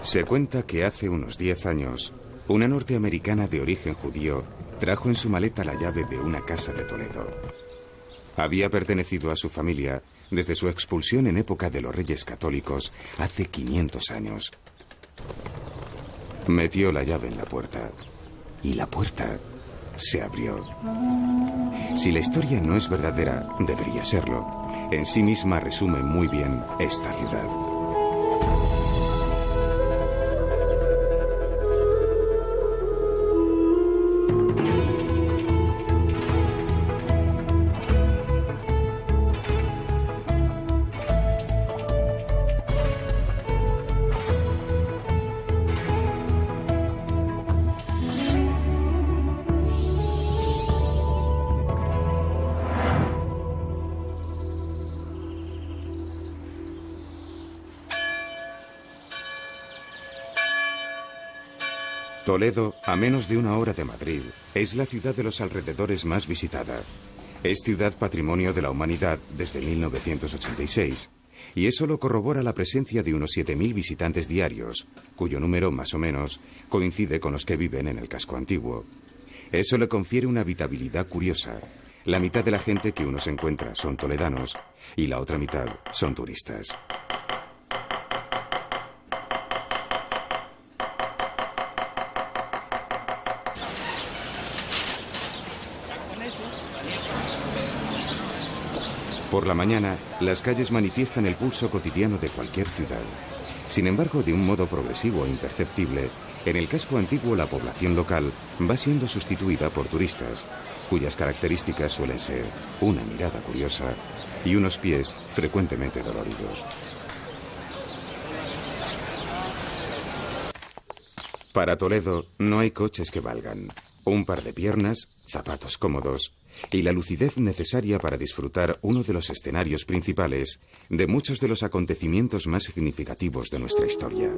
Se cuenta que hace unos 10 años, una norteamericana de origen judío trajo en su maleta la llave de una casa de Toledo. Había pertenecido a su familia desde su expulsión en época de los Reyes Católicos hace 500 años. Metió la llave en la puerta y la puerta se abrió. Si la historia no es verdadera, debería serlo. En sí misma resume muy bien esta ciudad. Toledo, a menos de una hora de Madrid, es la ciudad de los alrededores más visitada. Es ciudad patrimonio de la humanidad desde 1986, y eso lo corrobora la presencia de unos 7.000 visitantes diarios, cuyo número, más o menos, coincide con los que viven en el casco antiguo. Eso le confiere una habitabilidad curiosa. La mitad de la gente que uno se encuentra son toledanos, y la otra mitad son turistas. Por la mañana, las calles manifiestan el pulso cotidiano de cualquier ciudad. Sin embargo, de un modo progresivo e imperceptible, en el casco antiguo la población local va siendo sustituida por turistas, cuyas características suelen ser una mirada curiosa y unos pies frecuentemente doloridos. Para Toledo no hay coches que valgan. Un par de piernas, zapatos cómodos y la lucidez necesaria para disfrutar uno de los escenarios principales de muchos de los acontecimientos más significativos de nuestra historia.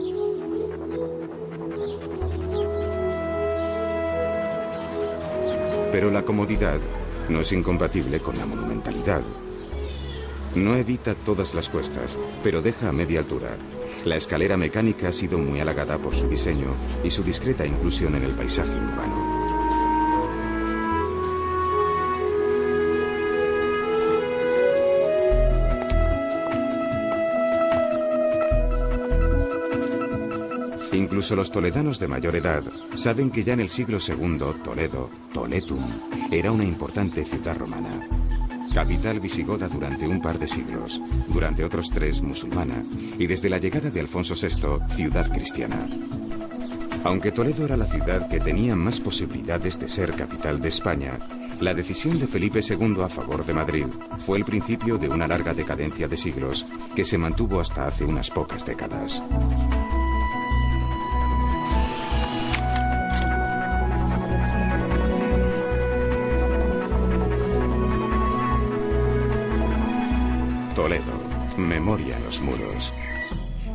Pero la comodidad no es incompatible con la monumentalidad. No evita todas las cuestas, pero deja a media altura. La escalera mecánica ha sido muy halagada por su diseño y su discreta inclusión en el paisaje urbano. Incluso los toledanos de mayor edad saben que ya en el siglo II Toledo, Toletum, era una importante ciudad romana. Capital visigoda durante un par de siglos, durante otros 3 musulmana y desde la llegada de Alfonso VI, ciudad cristiana. Aunque Toledo era la ciudad que tenía más posibilidades de ser capital de España, la decisión de Felipe II a favor de Madrid fue el principio de una larga decadencia de siglos que se mantuvo hasta hace unas pocas décadas. Toledo, memoria en los muros.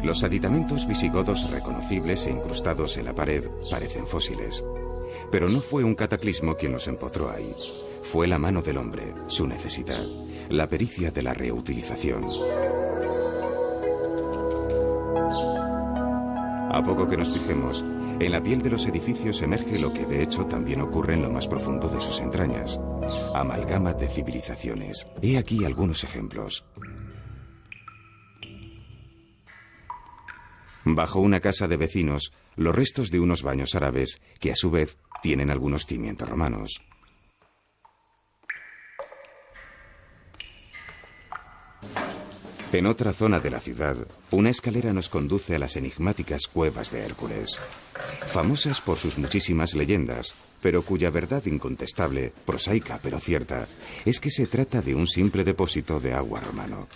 Los aditamentos visigodos reconocibles e incrustados en la pared parecen fósiles. Pero no fue un cataclismo quien los empotró ahí. Fue la mano del hombre, su necesidad, la pericia de la reutilización. A poco que nos fijemos, en la piel de los edificios emerge lo que de hecho también ocurre en lo más profundo de sus entrañas. Amalgama de civilizaciones. He aquí algunos ejemplos. Bajo una casa de vecinos, los restos de unos baños árabes que a su vez tienen algunos cimientos romanos. En otra zona de la ciudad, una escalera nos conduce a las enigmáticas cuevas de Hércules, famosas por sus muchísimas leyendas, pero cuya verdad incontestable, prosaica pero cierta, es que se trata de un simple depósito de agua romano.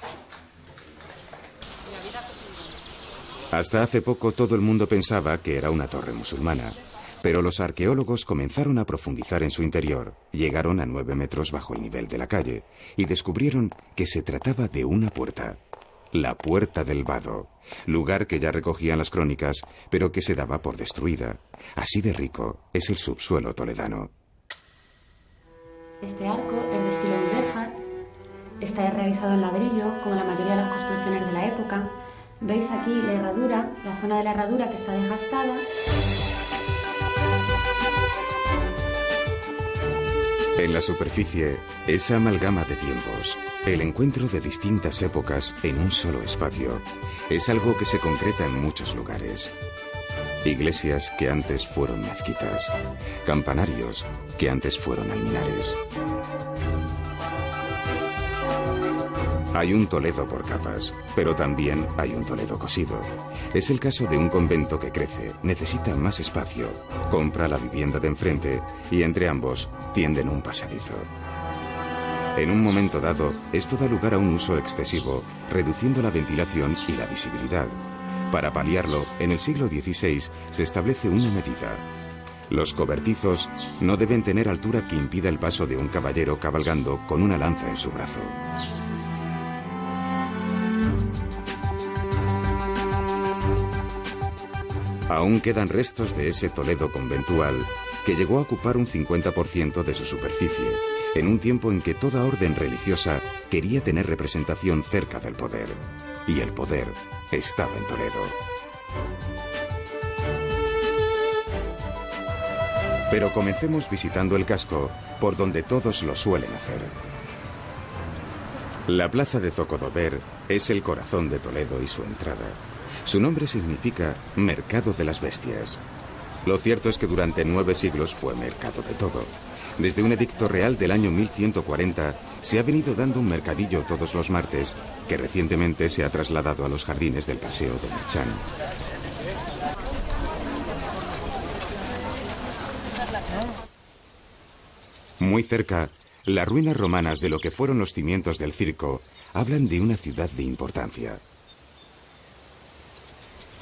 Hasta hace poco todo el mundo pensaba que era una torre musulmana, pero los arqueólogos comenzaron a profundizar en su interior, llegaron a 9 metros bajo el nivel de la calle y descubrieron que se trataba de una puerta, la Puerta del Vado, lugar que ya recogían las crónicas, pero que se daba por destruida. Así de rico es el subsuelo toledano. Este arco es de estilo mudéjar, está realizado en ladrillo, como la mayoría de las construcciones de la época. Veis aquí la herradura, la zona de la herradura que está desgastada. En la superficie, esa amalgama de tiempos, el encuentro de distintas épocas en un solo espacio, es algo que se concreta en muchos lugares. Iglesias que antes fueron mezquitas, campanarios que antes fueron alminares. Hay un Toledo por capas, pero también hay un Toledo cosido. Es el caso de un convento que crece, necesita más espacio, compra la vivienda de enfrente y entre ambos tienden un pasadizo. En un momento dado, esto da lugar a un uso excesivo, reduciendo la ventilación y la visibilidad. Para paliarlo, en el siglo XVI se establece una medida. Los cobertizos no deben tener altura que impida el paso de un caballero cabalgando con una lanza en su brazo. Aún quedan restos de ese Toledo conventual que llegó a ocupar un 50% de su superficie, en un tiempo en que toda orden religiosa quería tener representación cerca del poder. Y el poder estaba en Toledo. Pero comencemos visitando el casco, por donde todos lo suelen hacer. La plaza de Zocodover es el corazón de Toledo y su entrada. Su nombre significa mercado de las bestias. Lo cierto es que durante 9 siglos fue mercado de todo. Desde un edicto real del año 1140 se ha venido dando un mercadillo todos los martes, que recientemente se ha trasladado a los jardines del Paseo de Marchand. Muy cerca, las ruinas romanas de lo que fueron los cimientos del circo hablan de una ciudad de importancia.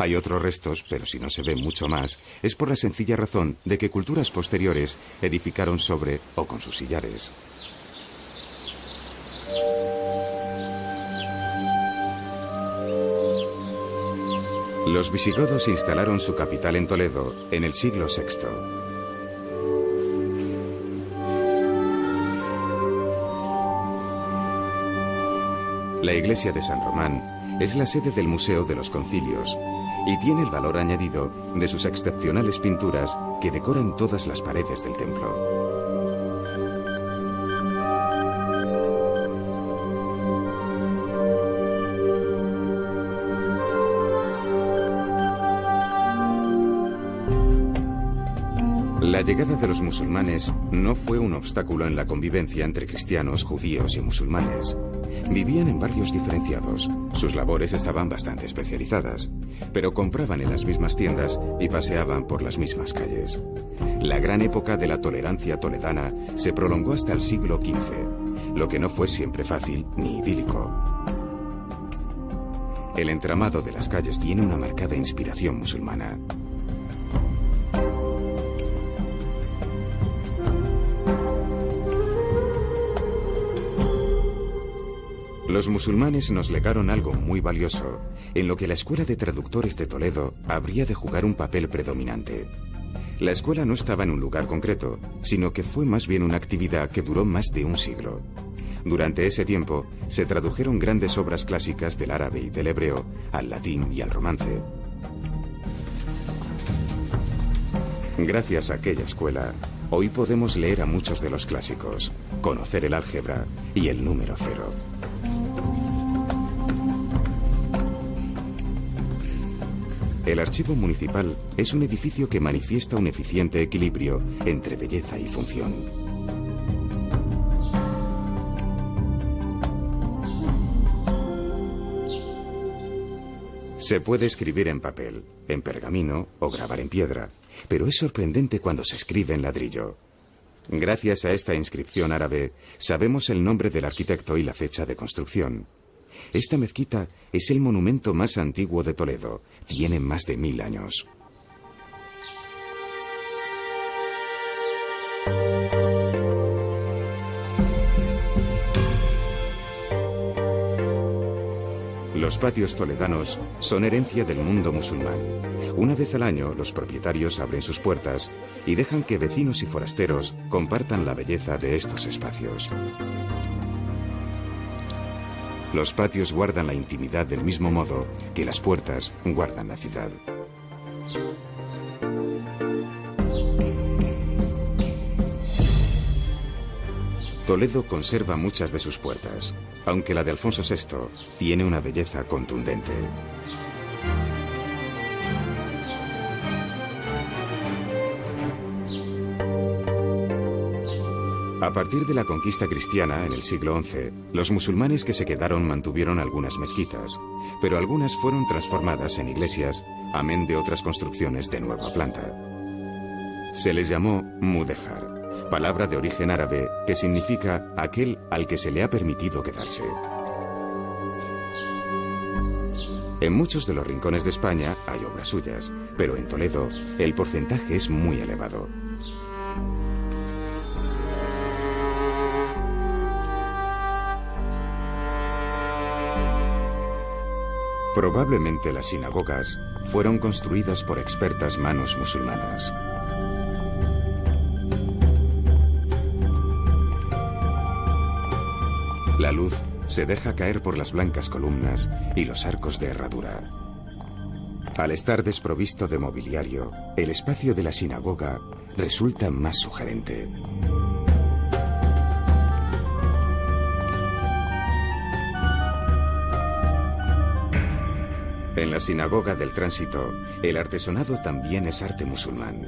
Hay otros restos, pero si no se ve mucho más, es por la sencilla razón de que culturas posteriores edificaron sobre o con sus sillares. Los visigodos instalaron su capital en Toledo en el siglo VI. La iglesia de San Román es la sede del Museo de los Concilios y tiene el valor añadido de sus excepcionales pinturas que decoran todas las paredes del templo. La llegada de los musulmanes no fue un obstáculo en la convivencia entre cristianos, judíos y musulmanes. Vivían en barrios diferenciados, sus labores estaban bastante especializadas, pero compraban en las mismas tiendas y paseaban por las mismas calles. La gran época de la tolerancia toledana se prolongó hasta el siglo XV, lo que no fue siempre fácil ni idílico. El entramado de las calles tiene una marcada inspiración musulmana. Los musulmanes nos legaron algo muy valioso, en lo que la Escuela de Traductores de Toledo habría de jugar un papel predominante. La escuela no estaba en un lugar concreto, sino que fue más bien una actividad que duró más de un siglo. Durante ese tiempo, se tradujeron grandes obras clásicas del árabe y del hebreo al latín y al romance. Gracias a aquella escuela, hoy podemos leer a muchos de los clásicos, conocer el álgebra y el número cero. El Archivo Municipal es un edificio que manifiesta un eficiente equilibrio entre belleza y función. Se puede escribir en papel, en pergamino o grabar en piedra, pero es sorprendente cuando se escribe en ladrillo. Gracias a esta inscripción árabe, sabemos el nombre del arquitecto y la fecha de construcción. Esta mezquita es el monumento más antiguo de Toledo. Tiene más de 1000 años. Los patios toledanos son herencia del mundo musulmán. Una vez al año, los propietarios abren sus puertas y dejan que vecinos y forasteros compartan la belleza de estos espacios. Los patios guardan la intimidad del mismo modo que las puertas guardan la ciudad. Toledo conserva muchas de sus puertas, aunque la de Alfonso VI tiene una belleza contundente. A partir de la conquista cristiana en el siglo XI, los musulmanes que se quedaron mantuvieron algunas mezquitas, pero algunas fueron transformadas en iglesias, amén de otras construcciones de nueva planta. Se les llamó mudéjar, palabra de origen árabe que significa aquel al que se le ha permitido quedarse. En muchos de los rincones de España hay obras suyas, pero en Toledo el porcentaje es muy elevado. Probablemente las sinagogas fueron construidas por expertas manos musulmanas. La luz se deja caer por las blancas columnas y los arcos de herradura. Al estar desprovisto de mobiliario, el espacio de la sinagoga resulta más sugerente. En la sinagoga del Tránsito, el artesonado también es arte musulmán.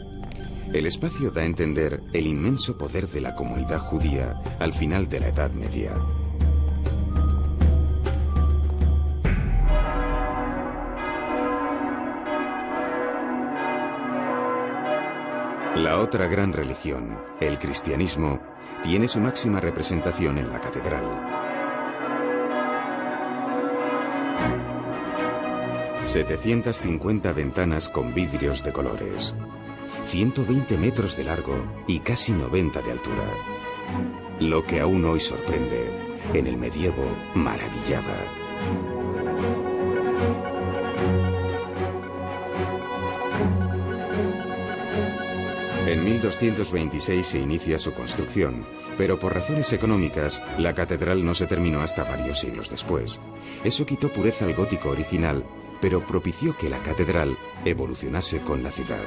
El espacio da a entender el inmenso poder de la comunidad judía al final de la Edad Media. La otra gran religión, el cristianismo, tiene su máxima representación en la catedral. 750 ventanas con vidrios de colores, 120 metros de largo y casi 90 de altura. Lo que aún hoy sorprende, en el medievo maravillaba. En 1226 se inicia su construcción, pero por razones económicas, la catedral no se terminó hasta varios siglos después. Eso quitó pureza al gótico original, pero propició que la catedral evolucionase con la ciudad.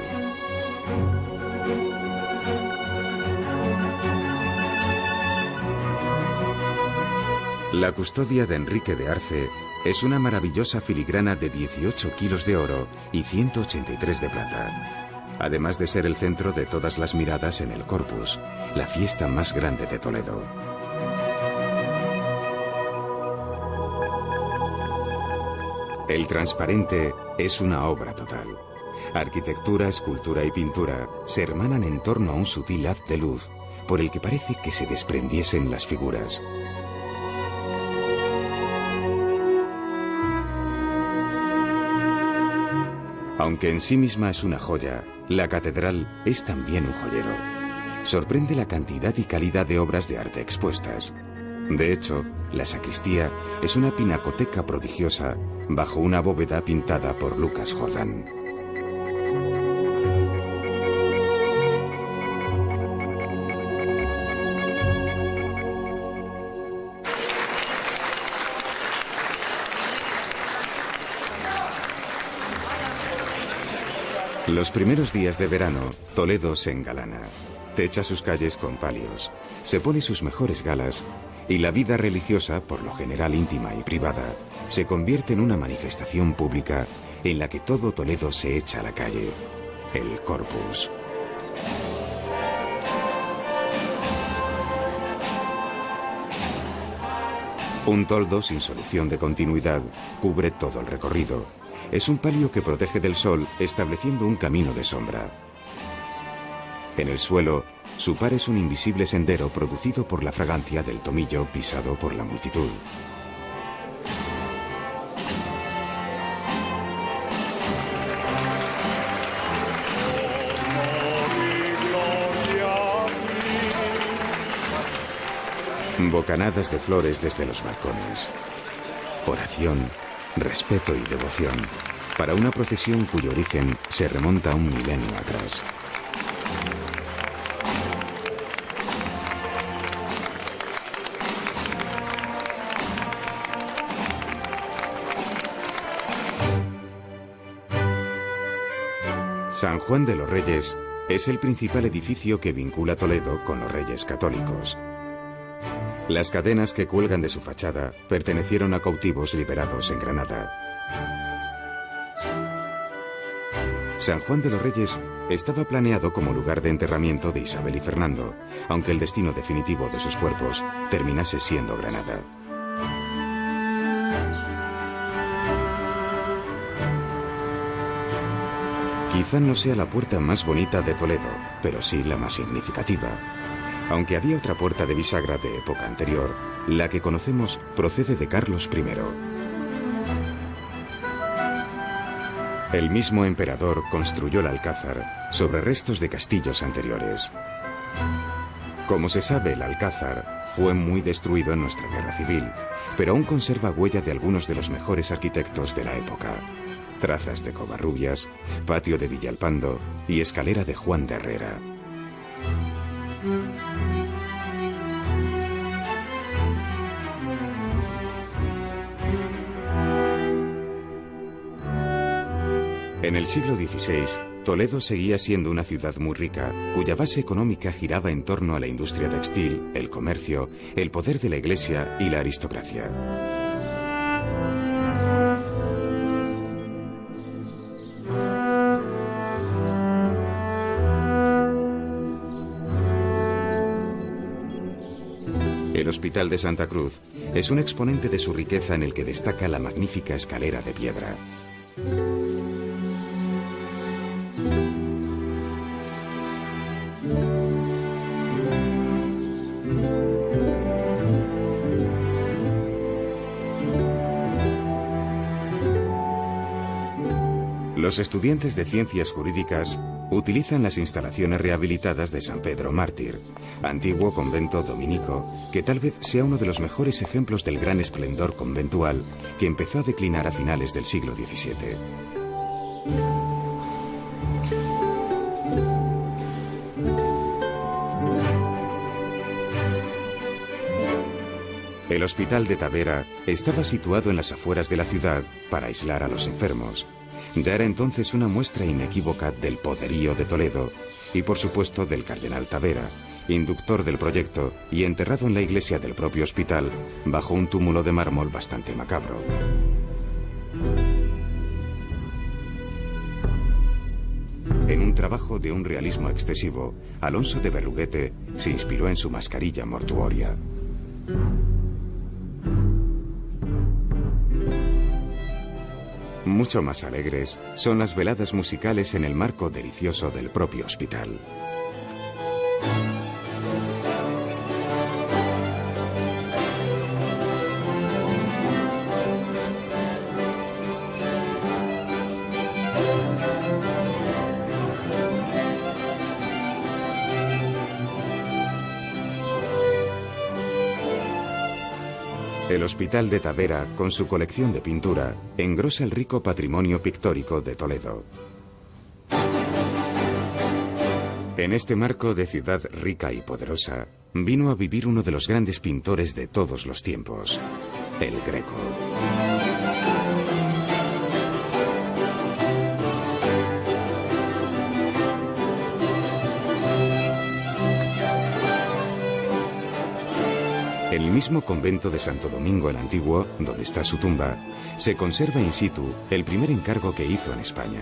La custodia de Enrique de Arce es una maravillosa filigrana de 18 kilos de oro y 183 de plata, además de ser el centro de todas las miradas en el Corpus, la fiesta más grande de Toledo. El transparente es una obra total. Arquitectura, escultura y pintura se hermanan en torno a un sutil haz de luz por el que parece que se desprendiesen las figuras. Aunque en sí misma es una joya, la catedral es también un joyero. Sorprende la cantidad y calidad de obras de arte expuestas. De hecho, la sacristía es una pinacoteca prodigiosa bajo una bóveda pintada por Lucas Jordan. Los primeros días de verano, Toledo se engalana. Techa sus calles con palios, se pone sus mejores galas y la vida religiosa, por lo general íntima y privada, se convierte en una manifestación pública en la que todo Toledo se echa a la calle, el Corpus. Un toldo sin solución de continuidad cubre todo el recorrido. Es un palio que protege del sol, estableciendo un camino de sombra. En el suelo, su par es un invisible sendero producido por la fragancia del tomillo pisado por la multitud. Bocanadas de flores desde los balcones. Oración, respeto y devoción para una procesión cuyo origen se remonta a un milenio atrás. San Juan de los Reyes es el principal edificio que vincula Toledo con los Reyes Católicos. Las cadenas que cuelgan de su fachada pertenecieron a cautivos liberados en Granada. San Juan de los Reyes estaba planeado como lugar de enterramiento de Isabel y Fernando, aunque el destino definitivo de sus cuerpos terminase siendo Granada. Quizá no sea la puerta más bonita de Toledo, pero sí la más significativa. Aunque había otra puerta de bisagra de época anterior, la que conocemos procede de Carlos I. El mismo emperador construyó el Alcázar sobre restos de castillos anteriores. Como se sabe, el Alcázar fue muy destruido en nuestra guerra civil, pero aún conserva huella de algunos de los mejores arquitectos de la época. Trazas de Covarrubias, patio de Villalpando y escalera de Juan de Herrera. En el siglo XVI, Toledo seguía siendo una ciudad muy rica, cuya base económica giraba en torno a la industria textil, el comercio, el poder de la iglesia y la aristocracia. El Hospital de Santa Cruz es un exponente de su riqueza en el que destaca la magnífica escalera de piedra. Los estudiantes de ciencias jurídicas utilizan las instalaciones rehabilitadas de San Pedro Mártir, antiguo convento dominico, que tal vez sea uno de los mejores ejemplos del gran esplendor conventual que empezó a declinar a finales del siglo XVII. El Hospital de Tavera estaba situado en las afueras de la ciudad para aislar a los enfermos. Ya era entonces una muestra inequívoca del poderío de Toledo y, por supuesto, del cardenal Tavera, inductor del proyecto y enterrado en la iglesia del propio hospital bajo un túmulo de mármol bastante macabro. En un trabajo de un realismo excesivo, Alonso de Berruguete se inspiró en su mascarilla mortuoria. Mucho más alegres son las veladas musicales en el marco delicioso del propio hospital. El Hospital de Tavera, con su colección de pintura, engrosa el rico patrimonio pictórico de Toledo. En este marco de ciudad rica y poderosa, vino a vivir uno de los grandes pintores de todos los tiempos, el Greco. En el mismo convento de Santo Domingo el Antiguo, donde está su tumba, se conserva in situ el primer encargo que hizo en España.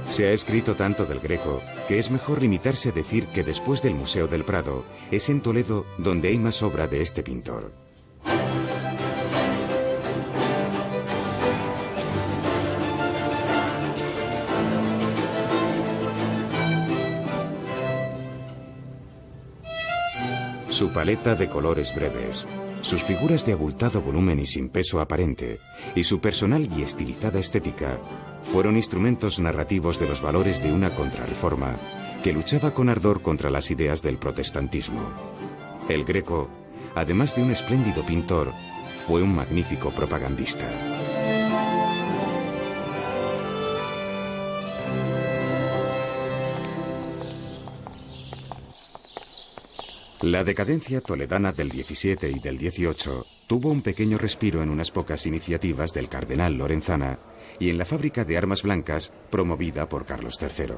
Se ha escrito tanto del Greco que es mejor limitarse a decir que después del Museo del Prado es en Toledo donde hay más obra de este pintor. Su paleta de colores breves, sus figuras de abultado volumen y sin peso aparente, y su personal y estilizada estética, fueron instrumentos narrativos de los valores de una contrarreforma que luchaba con ardor contra las ideas del protestantismo. El Greco, además de un espléndido pintor, fue un magnífico propagandista. La decadencia toledana del 17 y del 18 tuvo un pequeño respiro en unas pocas iniciativas del cardenal Lorenzana y en la fábrica de armas blancas promovida por Carlos III.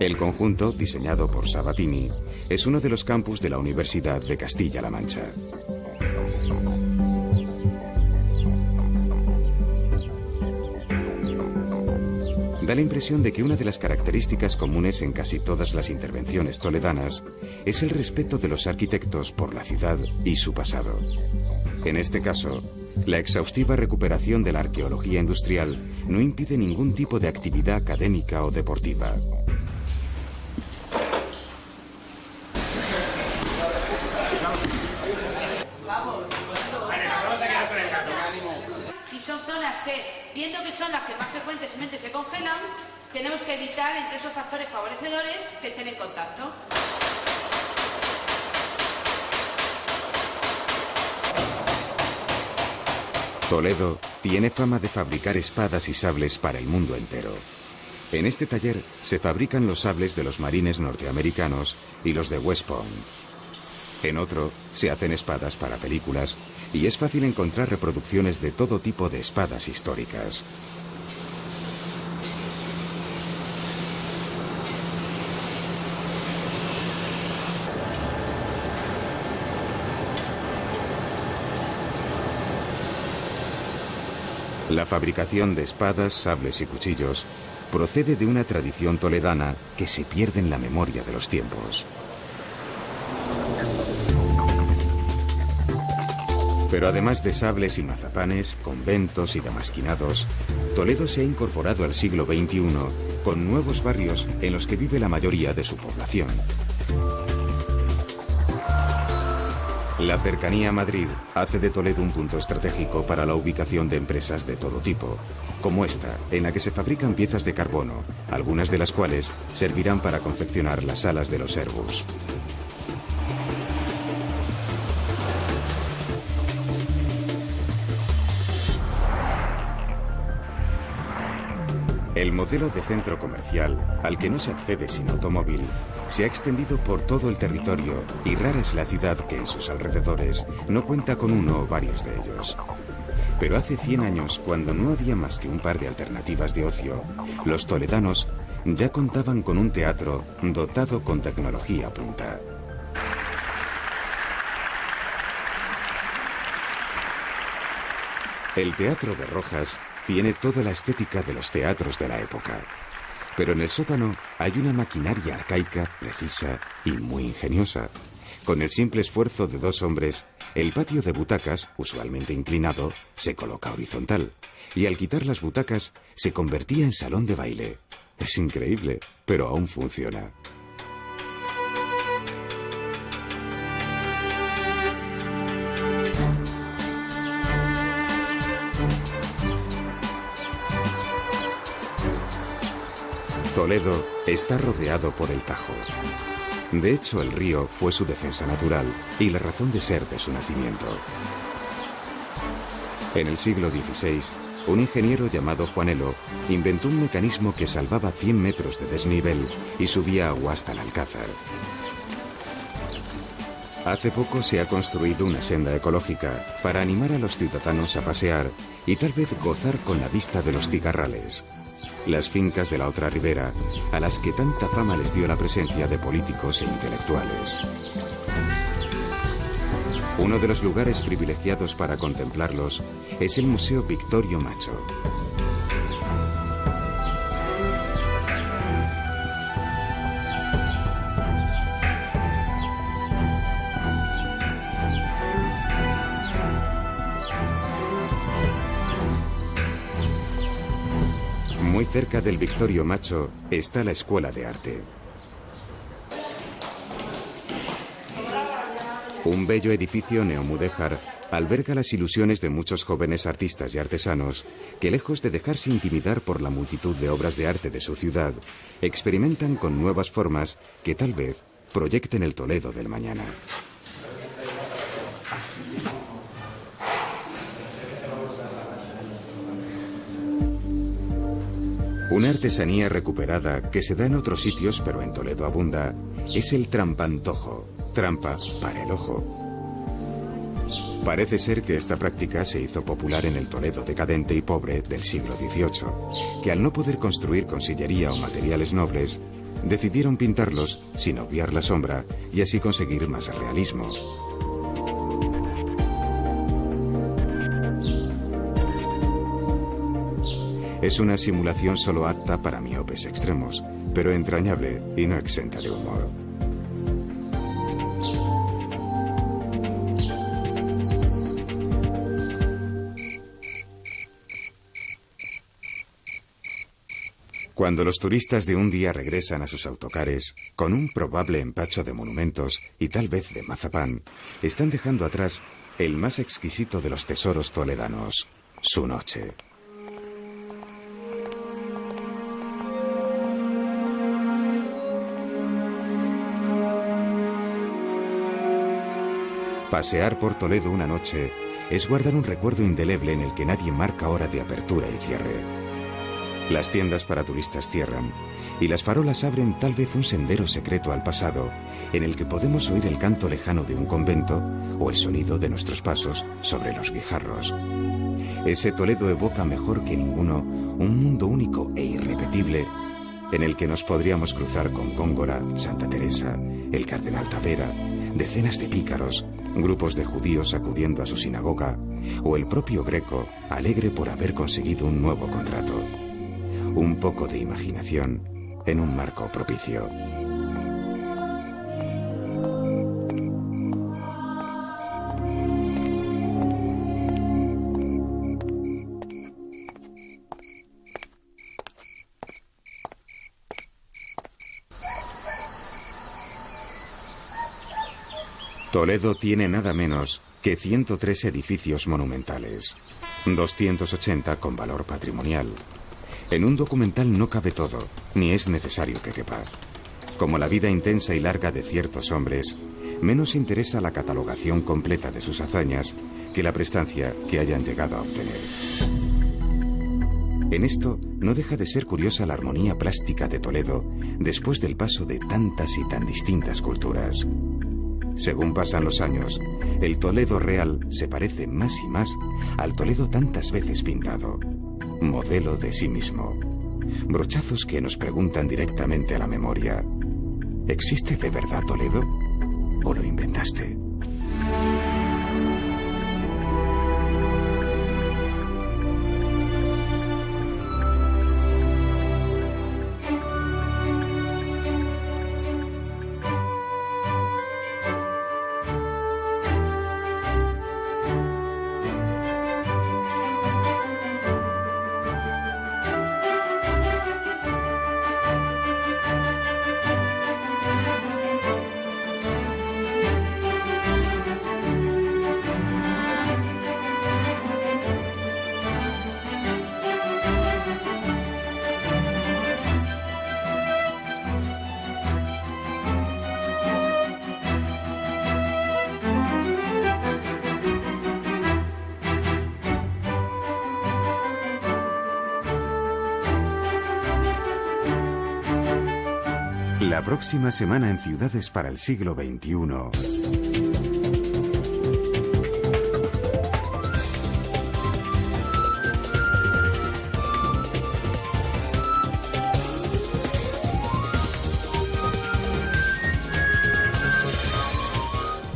El conjunto, diseñado por Sabatini, es uno de los campus de la Universidad de Castilla-La Mancha. Da la impresión de que una de las características comunes en casi todas las intervenciones toledanas es el respeto de los arquitectos por la ciudad y su pasado. En este caso, la exhaustiva recuperación de la arqueología industrial no impide ningún tipo de actividad académica o deportiva. Y son zonas que, viendo que son las que más frecuentemente se congelan, tenemos que evitar entre esos factores favorecedores que estén en contacto. Toledo tiene fama de fabricar espadas y sables para el mundo entero. En este taller se fabrican los sables de los marines norteamericanos y los de West Point. En otro se hacen espadas para películas y es fácil encontrar reproducciones de todo tipo de espadas históricas. La fabricación de espadas, sables y cuchillos procede de una tradición toledana que se pierde en la memoria de los tiempos. Pero además de sables y mazapanes, conventos y damasquinados, Toledo se ha incorporado al siglo XXI con nuevos barrios en los que vive la mayoría de su población. La cercanía a Madrid hace de Toledo un punto estratégico para la ubicación de empresas de todo tipo, como esta, en la que se fabrican piezas de carbono, algunas de las cuales servirán para confeccionar las alas de los Airbus. El modelo de centro comercial, al que no se accede sin automóvil, se ha extendido por todo el territorio y rara es la ciudad que en sus alrededores no cuenta con uno o varios de ellos. Pero hace 100 años, cuando no había más que un par de alternativas de ocio, los toledanos ya contaban con un teatro dotado con tecnología punta. El Teatro de Rojas tiene toda la estética de los teatros de la época. Pero en el sótano hay una maquinaria arcaica, precisa y muy ingeniosa. Con el simple esfuerzo de 2 hombres, el patio de butacas, usualmente inclinado, se coloca horizontal. Y al quitar las butacas, se convertía en salón de baile. Es increíble, pero aún funciona. Toledo está rodeado por el Tajo. De hecho, el río fue su defensa natural y la razón de ser de su nacimiento. En el siglo XVI, un ingeniero llamado Juanelo inventó un mecanismo que salvaba 100 metros de desnivel y subía agua hasta el Alcázar. Hace poco se ha construido una senda ecológica para animar a los ciudadanos a pasear y tal vez gozar con la vista de los cigarrales, las fincas de la otra ribera, a las que tanta fama les dio la presencia de políticos e intelectuales. Uno de los lugares privilegiados para contemplarlos es el Museo Victorio Macho. Muy cerca del Victorio Macho está la Escuela de Arte. Un bello edificio neomudéjar alberga las ilusiones de muchos jóvenes artistas y artesanos que, lejos de dejarse intimidar por la multitud de obras de arte de su ciudad, experimentan con nuevas formas que tal vez proyecten el Toledo del mañana. Una artesanía recuperada que se da en otros sitios, pero en Toledo abunda, es el trampantojo, trampa para el ojo. Parece ser que esta práctica se hizo popular en el Toledo decadente y pobre del siglo XVIII, que al no poder construir con sillería o materiales nobles, decidieron pintarlos sin obviar la sombra y así conseguir más realismo. Es una simulación solo apta para miopes extremos, pero entrañable y no exenta de humor. Cuando los turistas de un día regresan a sus autocares, con un probable empacho de monumentos y tal vez de mazapán, están dejando atrás el más exquisito de los tesoros toledanos, su noche. Pasear por Toledo una noche es guardar un recuerdo indeleble en el que nadie marca hora de apertura y cierre. Las tiendas para turistas cierran y las farolas abren tal vez un sendero secreto al pasado en el que podemos oír el canto lejano de un convento o el sonido de nuestros pasos sobre los guijarros. Ese Toledo evoca mejor que ninguno un mundo único e irrepetible en el que nos podríamos cruzar con Góngora, Santa Teresa, el Cardenal Tavera, decenas de pícaros, grupos de judíos acudiendo a su sinagoga o el propio Greco, alegre por haber conseguido un nuevo contrato. Un poco de imaginación en un marco propicio. Toledo tiene nada menos que 103 edificios monumentales, 280 con valor patrimonial. En un documental no cabe todo, ni es necesario que quepa. Como la vida intensa y larga de ciertos hombres, menos interesa la catalogación completa de sus hazañas que la prestancia que hayan llegado a obtener. En esto no deja de ser curiosa la armonía plástica de Toledo después del paso de tantas y tan distintas culturas. Según pasan los años, el Toledo real se parece más y más al Toledo tantas veces pintado. Modelo de sí mismo. Brochazos que nos preguntan directamente a la memoria: ¿existe de verdad Toledo? ¿O lo inventaste? La próxima semana en Ciudades para el siglo XXI.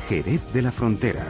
Jerez de la Frontera.